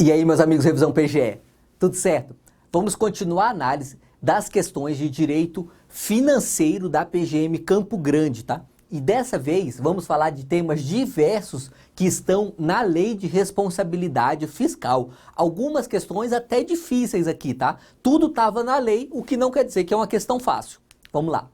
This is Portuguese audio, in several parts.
E aí, meus amigos, Revisão PGE, tudo certo? Vamos continuar a análise das questões de direito financeiro da PGM Campo Grande, tá? E dessa vez vamos falar de temas diversos que estão na Lei de Responsabilidade Fiscal. Algumas questões até difíceis aqui, tá? Tudo estava na lei, o que não quer dizer que é uma questão fácil. Vamos lá.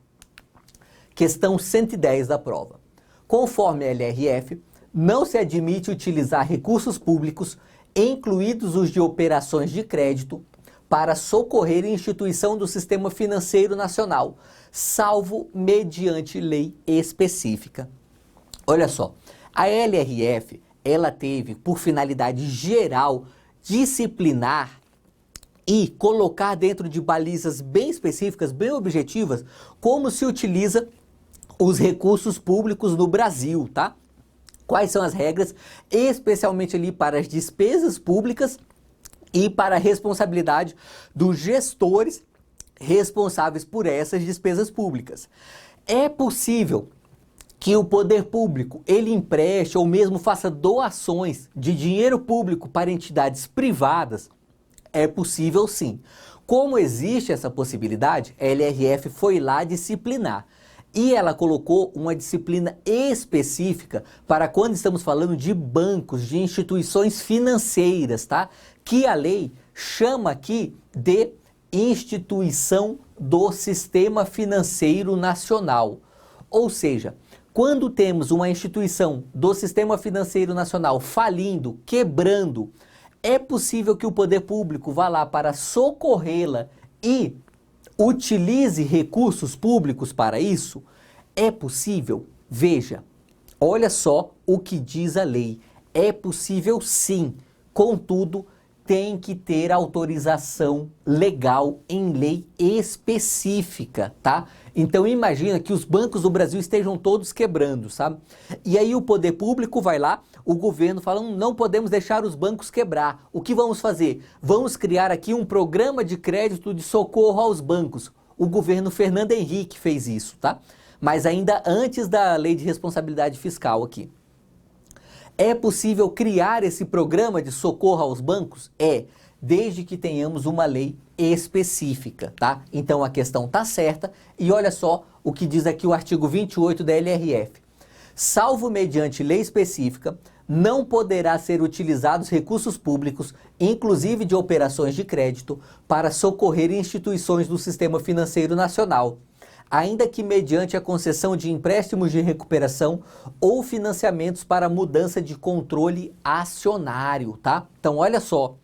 Questão 110 da prova. Conforme a LRF, não se admite utilizar recursos públicos, incluídos os de operações de crédito, para socorrer a instituição do sistema financeiro nacional, salvo mediante lei específica. Olha só, a LRF, ela teve por finalidade geral disciplinar e colocar dentro de balizas bem específicas, bem objetivas, como se utiliza os recursos públicos no Brasil, tá? Quais são as regras, especialmente ali para as despesas públicas e para a responsabilidade dos gestores responsáveis por essas despesas públicas. É possível que o poder público ele empreste ou mesmo faça doações de dinheiro público para entidades privadas? É possível sim. Como existe essa possibilidade, a LRF foi lá disciplinar. E ela colocou uma disciplina específica para quando estamos falando de bancos, de instituições financeiras, tá? Que a lei chama aqui de instituição do Sistema Financeiro Nacional. Ou seja, quando temos uma instituição do Sistema Financeiro Nacional falindo, quebrando, é possível que o poder público vá lá para socorrê-la e utilize recursos públicos para isso? É possível? Veja, olha só o que diz a lei. É possível sim, contudo, tem que ter autorização legal em lei específica, tá? Então imagina que os bancos do Brasil estejam todos quebrando, sabe? E aí o poder público vai lá, o governo fala, não podemos deixar os bancos quebrar. O que vamos fazer? Vamos criar aqui um programa de crédito de socorro aos bancos. O governo Fernando Henrique fez isso, tá? Mas ainda antes da Lei de Responsabilidade Fiscal aqui. É possível criar esse programa de socorro aos bancos? É, desde que tenhamos uma lei específica, tá? Então a questão tá certa e olha só o que diz aqui o artigo 28 da LRF. Salvo mediante lei específica, não poderá ser utilizados recursos públicos, inclusive de operações de crédito, para socorrer instituições do Sistema Financeiro Nacional, ainda que mediante a concessão de empréstimos de recuperação ou financiamentos para mudança de controle acionário, tá? Então, olha só,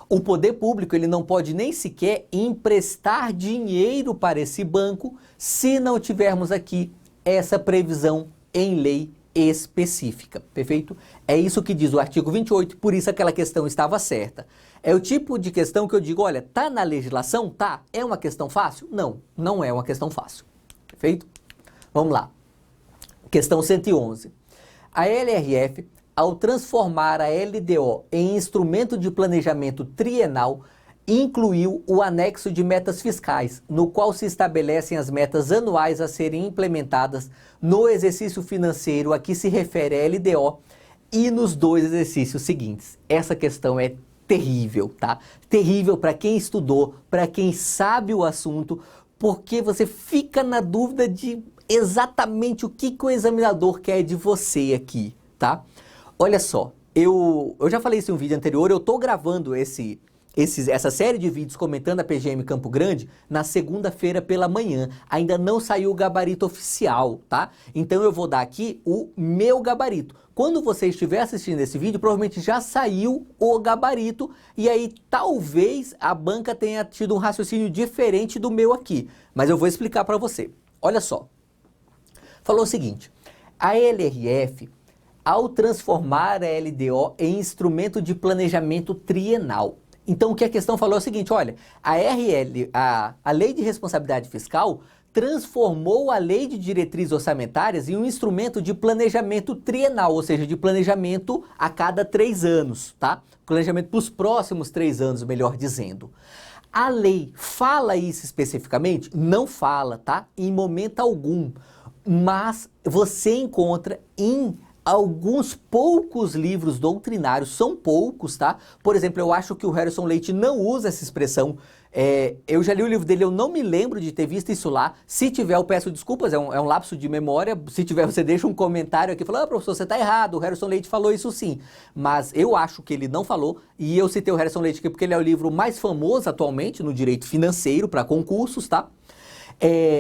o poder público ele não pode nem sequer emprestar dinheiro para esse banco se não tivermos aqui essa previsão em lei específica, perfeito? É isso que diz o artigo 28, por isso aquela questão estava certa. É o tipo de questão que eu digo, olha, tá na legislação? Tá. É uma questão fácil? Não, não é uma questão fácil. Perfeito? Vamos lá. Questão 111. A LRF, ao transformar a LDO em instrumento de planejamento trienal, incluiu o anexo de metas fiscais, no qual se estabelecem as metas anuais a serem implementadas no exercício financeiro a que se refere a LDO e nos dois exercícios seguintes. Essa questão é terrível, tá? Terrível para quem estudou, para quem sabe o assunto, porque você fica na dúvida de exatamente o que o examinador quer de você aqui, tá? Olha só, eu já falei isso em um vídeo anterior, eu tô gravando essa série de vídeos comentando a PGM Campo Grande na segunda-feira pela manhã. Ainda não saiu o gabarito oficial, tá? Então eu vou dar aqui o meu gabarito. Quando você estiver assistindo esse vídeo, provavelmente já saiu o gabarito e aí talvez a banca tenha tido um raciocínio diferente do meu aqui. Mas eu vou explicar para você. Olha só. Falou o seguinte, a LRF, ao transformar a LDO em instrumento de planejamento trienal, então o que a questão falou é o seguinte, olha, a Lei de Responsabilidade Fiscal transformou a Lei de Diretrizes Orçamentárias em um instrumento de planejamento trienal, ou seja, de planejamento a cada 3 anos, tá? Planejamento para os próximos 3 anos, melhor dizendo. A lei fala isso especificamente? Não fala, tá? Em momento algum. Mas você encontra em alguns poucos livros doutrinários, são poucos, tá? Por exemplo, eu acho que o Harrison Leite não usa essa expressão. Eu já li o livro dele, eu não me lembro de ter visto isso lá. Se tiver, eu peço desculpas, é um lapso de memória. Se tiver, você deixa um comentário aqui, falando, professor, você está errado, o Harrison Leite falou isso sim. Mas eu acho que ele não falou, e eu citei o Harrison Leite aqui porque ele é o livro mais famoso atualmente no direito financeiro para concursos, tá?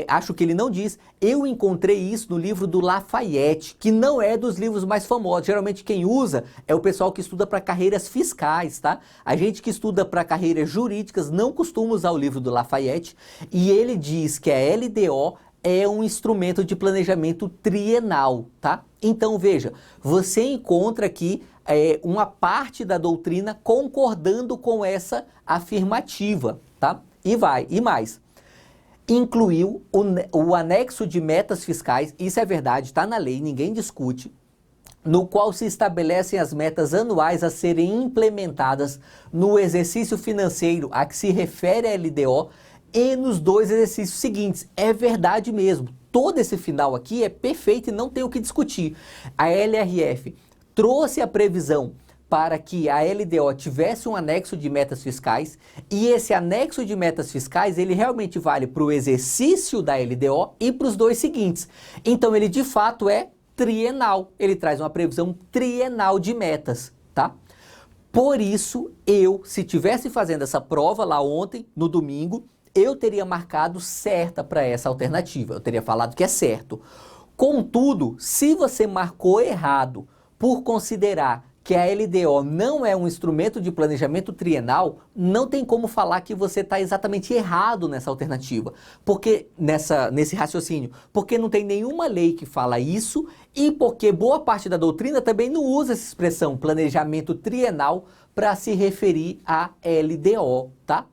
Acho que ele não diz. Eu encontrei isso no livro do Lafayette, que não é dos livros mais famosos. Geralmente quem usa é o pessoal que estuda para carreiras fiscais, tá? A gente que estuda para carreiras jurídicas não costuma usar o livro do Lafayette, e ele diz que a LDO é um instrumento de planejamento trienal, tá? Então veja, você encontra aqui uma parte da doutrina concordando com essa afirmativa, tá? E mais. Incluiu o anexo de metas fiscais, isso é verdade, está na lei, ninguém discute, no qual se estabelecem as metas anuais a serem implementadas no exercício financeiro a que se refere a LDO e nos 2 exercícios seguintes. É verdade mesmo, todo esse final aqui é perfeito e não tem o que discutir. A LRF trouxe a previsão para que a LDO tivesse um anexo de metas fiscais, e esse anexo de metas fiscais, ele realmente vale para o exercício da LDO e para os 2 seguintes. Então ele de fato é trienal, ele traz uma previsão trienal de metas, tá? Por isso, se tivesse fazendo essa prova lá ontem, no domingo, eu teria marcado certa para essa alternativa, eu teria falado que é certo. Contudo, se você marcou errado por considerar que a LDO não é um instrumento de planejamento trienal, não tem como falar que você está exatamente errado nessa alternativa, porque nesse raciocínio, porque não tem nenhuma lei que fala isso e porque boa parte da doutrina também não usa essa expressão planejamento trienal para se referir à LDO, tá?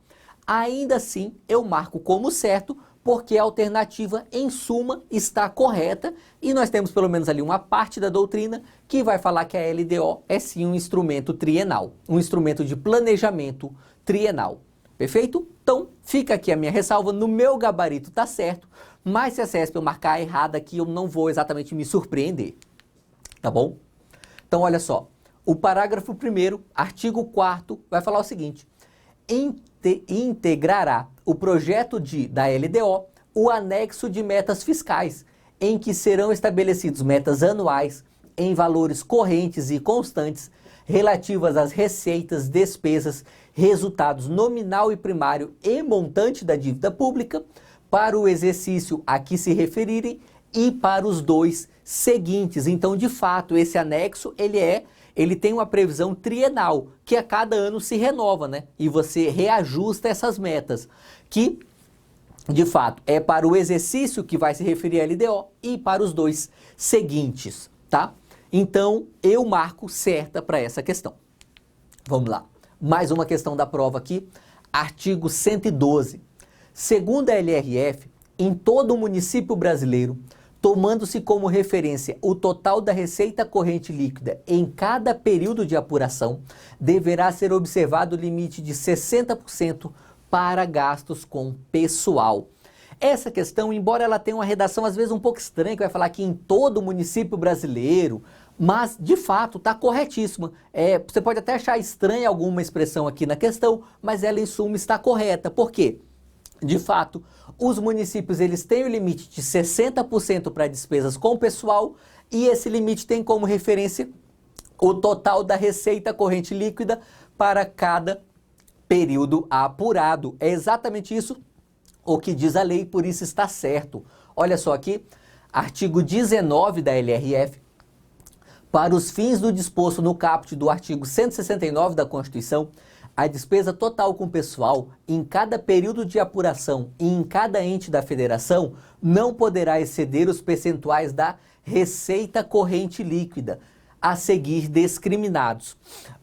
Ainda assim, eu marco como certo, porque a alternativa, em suma, está correta, e nós temos pelo menos ali uma parte da doutrina que vai falar que a LDO é sim um instrumento trienal, um instrumento de planejamento trienal. Perfeito? Então, fica aqui a minha ressalva, no meu gabarito tá certo, mas se a CESP eu marcar errada aqui, eu não vou exatamente me surpreender, tá bom? Então, olha só, o parágrafo 1º, artigo 4º, vai falar o seguinte: integrará o projeto da LDO o anexo de metas fiscais, em que serão estabelecidos metas anuais em valores correntes e constantes relativas às receitas, despesas, resultados nominal e primário e montante da dívida pública para o exercício a que se referirem e para os 2 seguintes. Então, de fato, esse anexo, ele tem uma previsão trienal, que a cada ano se renova, né? E você reajusta essas metas, que, de fato, é para o exercício que vai se referir a LDO e para os 2 seguintes, tá? Então, eu marco certa para essa questão. Vamos lá. Mais uma questão da prova aqui. Artigo 112. Segundo a LRF, em todo o município brasileiro, tomando-se como referência o total da receita corrente líquida em cada período de apuração, deverá ser observado o limite de 60% para gastos com pessoal. Essa questão, embora ela tenha uma redação às vezes um pouco estranha, que vai falar que em todo o município brasileiro, mas de fato está corretíssima. Você pode até achar estranha alguma expressão aqui na questão, mas ela em suma está correta. Por quê? De fato, os municípios eles têm o limite de 60% para despesas com pessoal, e esse limite tem como referência o total da receita corrente líquida para cada período apurado. É exatamente isso o que diz a lei, por isso está certo. Olha só aqui, artigo 19 da LRF. Para os fins do disposto no caput do artigo 169 da Constituição, a despesa total com pessoal em cada período de apuração e em cada ente da federação não poderá exceder os percentuais da receita corrente líquida a seguir discriminados.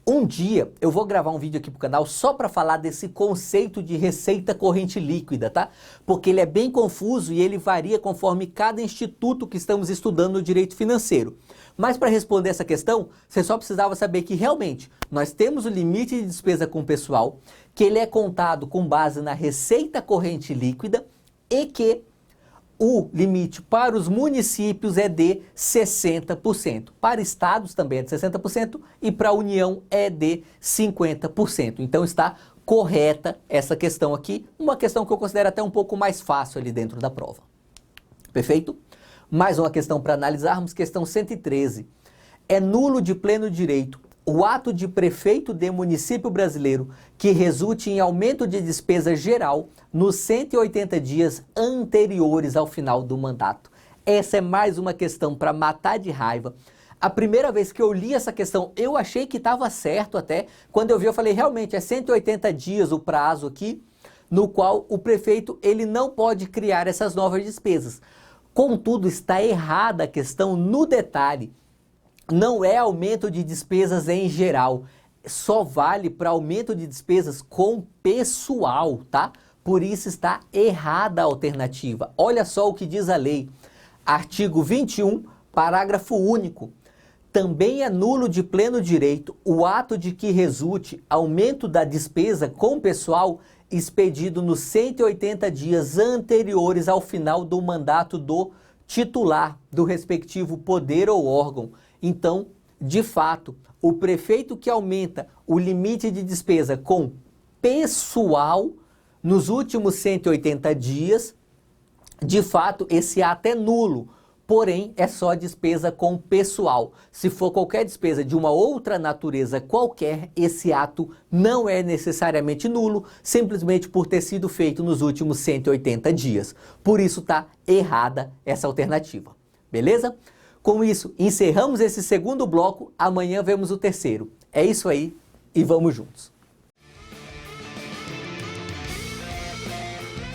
Um dia eu vou gravar um vídeo aqui pro canal só para falar desse conceito de receita corrente líquida, tá? Porque ele é bem confuso e ele varia conforme cada instituto que estamos estudando no direito financeiro. Mas para responder essa questão, você só precisava saber que realmente nós temos o limite de despesa com o pessoal, que ele é contado com base na receita corrente líquida e que O limite para os municípios é de 60%. Para estados também é de 60% e para a União é de 50%. Então está correta essa questão aqui, uma questão que eu considero até um pouco mais fácil ali dentro da prova. Perfeito? Mais uma questão para analisarmos, questão 113. É nulo de pleno direito o ato de prefeito de município brasileiro que resulte em aumento de despesa geral nos 180 dias anteriores ao final do mandato. Essa é mais uma questão para matar de raiva. A primeira vez que eu li essa questão, eu achei que estava certo até. Quando eu vi, eu falei, realmente, é 180 dias o prazo aqui, no qual o prefeito ele não pode criar essas novas despesas. Contudo, está errada a questão no detalhe. Não é aumento de despesas em geral, só vale para aumento de despesas com pessoal, tá? Por isso está errada a alternativa. Olha só o que diz a lei. Artigo 21, parágrafo único. Também é nulo de pleno direito o ato de que resulte aumento da despesa com pessoal expedido nos 180 dias anteriores ao final do mandato do titular do respectivo poder ou órgão. Então, de fato, o prefeito que aumenta o limite de despesa com pessoal nos últimos 180 dias, de fato, esse ato é nulo, porém é só despesa com pessoal. Se for qualquer despesa de uma outra natureza qualquer, esse ato não é necessariamente nulo, simplesmente por ter sido feito nos últimos 180 dias. Por isso está errada essa alternativa. Beleza? Com isso, encerramos esse segundo bloco, amanhã vemos o terceiro. É isso aí e vamos juntos.